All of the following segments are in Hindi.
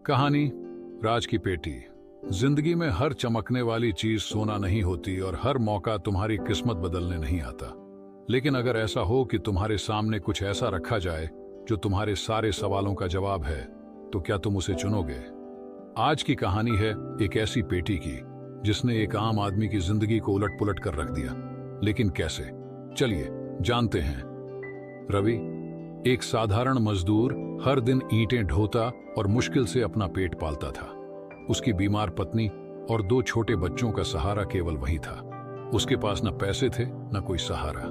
कहानी राज की पेटी। जिंदगी में हर चमकने वाली चीज सोना नहीं होती और हर मौका तुम्हारी किस्मत बदलने नहीं आता। लेकिन अगर ऐसा हो कि तुम्हारे सामने कुछ ऐसा रखा जाए जो तुम्हारे सारे सवालों का जवाब है, तो क्या तुम उसे चुनोगे? आज की कहानी है एक ऐसी पेटी की जिसने एक आम आदमी की जिंदगी को उलट पुलट कर रख दिया। लेकिन कैसे? चलिए जानते हैं। रवि एक साधारण मजदूर हर दिन ईंटें ढोता और मुश्किल से अपना पेट पालता था। उसकी बीमार पत्नी और 2 छोटे बच्चों का सहारा केवल वही था। उसके पास न पैसे थे न कोई सहारा।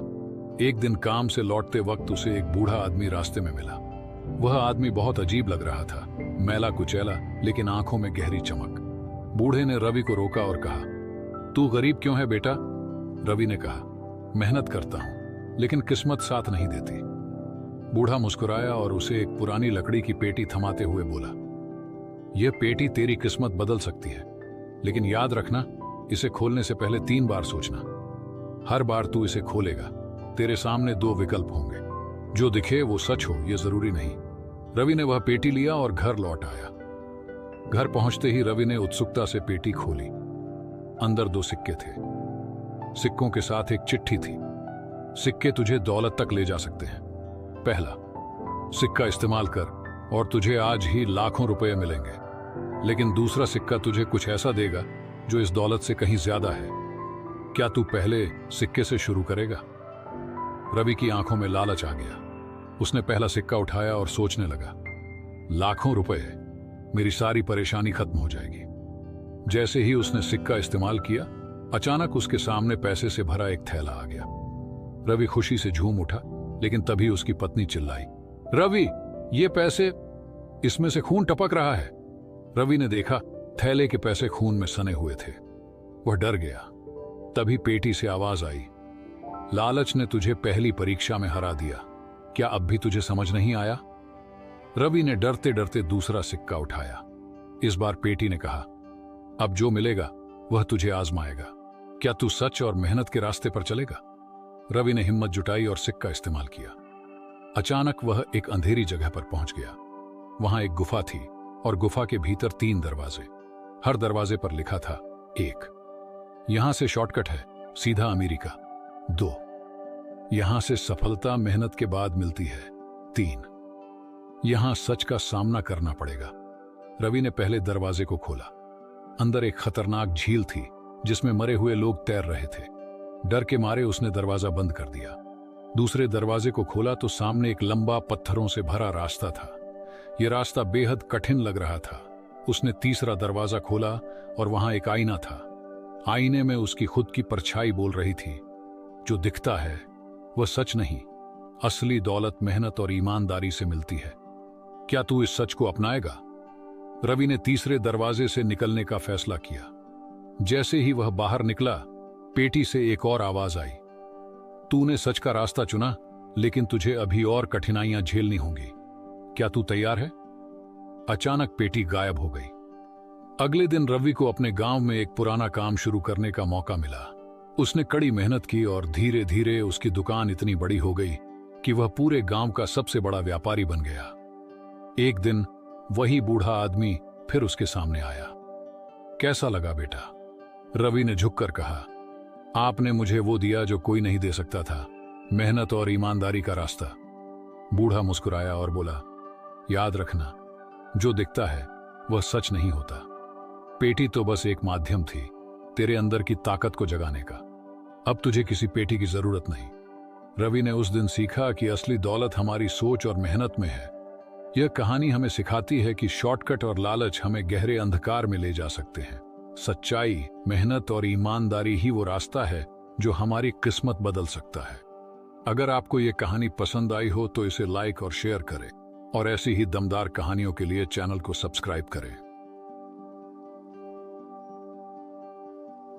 एक दिन काम से लौटते वक्त उसे एक बूढ़ा आदमी रास्ते में मिला। वह आदमी बहुत अजीब लग रहा था, मैला कुचैला, लेकिन आंखों में गहरी चमक। बूढ़े ने रवि को रोका और कहा, तू गरीब क्यों है बेटा? रवि ने कहा, मेहनत करता हूं लेकिन किस्मत साथ नहीं देती। बूढ़ा मुस्कुराया और उसे एक पुरानी लकड़ी की पेटी थमाते हुए बोला, यह पेटी तेरी किस्मत बदल सकती है, लेकिन याद रखना, इसे खोलने से पहले 3 बार सोचना। हर बार तू इसे खोलेगा, तेरे सामने 2 विकल्प होंगे। जो दिखे वो सच हो, यह जरूरी नहीं। रवि ने वह पेटी लिया और घर लौट आया। घर पहुंचते ही रवि ने उत्सुकता से पेटी खोली। अंदर 2 सिक्के थे। सिक्कों के साथ एक चिट्ठी थी। सिक्के तुझे दौलत तक ले जा सकते हैं। पहला, सिक्का इस्तेमाल कर और तुझे आज ही लाखों रुपए मिलेंगे। लेकिन दूसरा सिक्का तुझे कुछ ऐसा देगा जो इस दौलत से कहीं ज्यादा है। क्या तू पहले सिक्के से शुरू करेगा? रवि की आंखों में लालच आ गया। उसने पहला सिक्का उठाया और सोचने लगा, लाखों रुपए, मेरी सारी परेशानी खत्म हो जाएगी। जैसे ही उसने सिक्का इस्तेमाल किया, अचानक उसके सामने पैसे से भरा एक थैला आ गया। रवि खुशी से झूम उठा, लेकिन तभी उसकी पत्नी चिल्लाई, रवि, ये पैसे, इसमें से खून टपक रहा है। रवि ने देखा, थैले के पैसे खून में सने हुए थे। वह डर गया। तभी पेटी से आवाज आई, लालच ने तुझे पहली परीक्षा में हरा दिया। क्या अब भी तुझे समझ नहीं आया? रवि ने डरते डरते दूसरा सिक्का उठाया। इस बार पेटी ने कहा, अब जो मिलेगा वह तुझे आजमाएगा। क्या तू सच और मेहनत के रास्ते पर चलेगा? रवि ने हिम्मत जुटाई और सिक्का इस्तेमाल किया। अचानक वह एक अंधेरी जगह पर पहुंच गया। वहां एक गुफा थी और गुफा के भीतर 3 दरवाजे। हर दरवाजे पर लिखा था, 1, यहां से शॉर्टकट है, सीधा अमेरिका। 2, यहां से सफलता मेहनत के बाद मिलती है। 3, यहां सच का सामना करना पड़ेगा। रवि ने पहले दरवाजे को खोला। अंदर एक खतरनाक झील थी जिसमें मरे हुए लोग तैर रहे थे। डर के मारे उसने दरवाजा बंद कर दिया। दूसरे दरवाजे को खोला तो सामने एक लंबा पत्थरों से भरा रास्ता था। यह रास्ता बेहद कठिन लग रहा था। उसने तीसरा दरवाजा खोला और वहां एक आईना था। आईने में उसकी खुद की परछाई बोल रही थी, जो दिखता है वह सच नहीं, असली दौलत मेहनत और ईमानदारी से मिलती है। क्या तू इस सच को अपनाएगा? रवि ने तीसरे दरवाजे से निकलने का फैसला किया। जैसे ही वह बाहर निकला, पेटी से एक और आवाज आई, तूने सच का रास्ता चुना, लेकिन तुझे अभी और कठिनाइयां झेलनी होंगी। क्या तू तैयार है? अचानक पेटी गायब हो गई। अगले दिन रवि को अपने गांव में एक पुराना काम शुरू करने का मौका मिला। उसने कड़ी मेहनत की और धीरे धीरे उसकी दुकान इतनी बड़ी हो गई कि वह पूरे गांव का सबसे बड़ा व्यापारी बन गया। एक दिन वही बूढ़ा आदमी फिर उसके सामने आया। कैसा लगा बेटा? रवि ने झुककर कहा, आपने मुझे वो दिया जो कोई नहीं दे सकता था, मेहनत और ईमानदारी का रास्ता। बूढ़ा मुस्कुराया और बोला, याद रखना, जो दिखता है वह सच नहीं होता। पेटी तो बस एक माध्यम थी, तेरे अंदर की ताकत को जगाने का। अब तुझे किसी पेटी की जरूरत नहीं। रवि ने उस दिन सीखा कि असली दौलत हमारी सोच और मेहनत में है। यह कहानी हमें सिखाती है कि शॉर्टकट और लालच हमें गहरे अंधकार में ले जा सकते हैं। सच्चाई, मेहनत और ईमानदारी ही वो रास्ता है जो हमारी किस्मत बदल सकता है। अगर आपको ये कहानी पसंद आई हो तो इसे लाइक और शेयर करें और ऐसी ही दमदार कहानियों के लिए चैनल को सब्सक्राइब करें।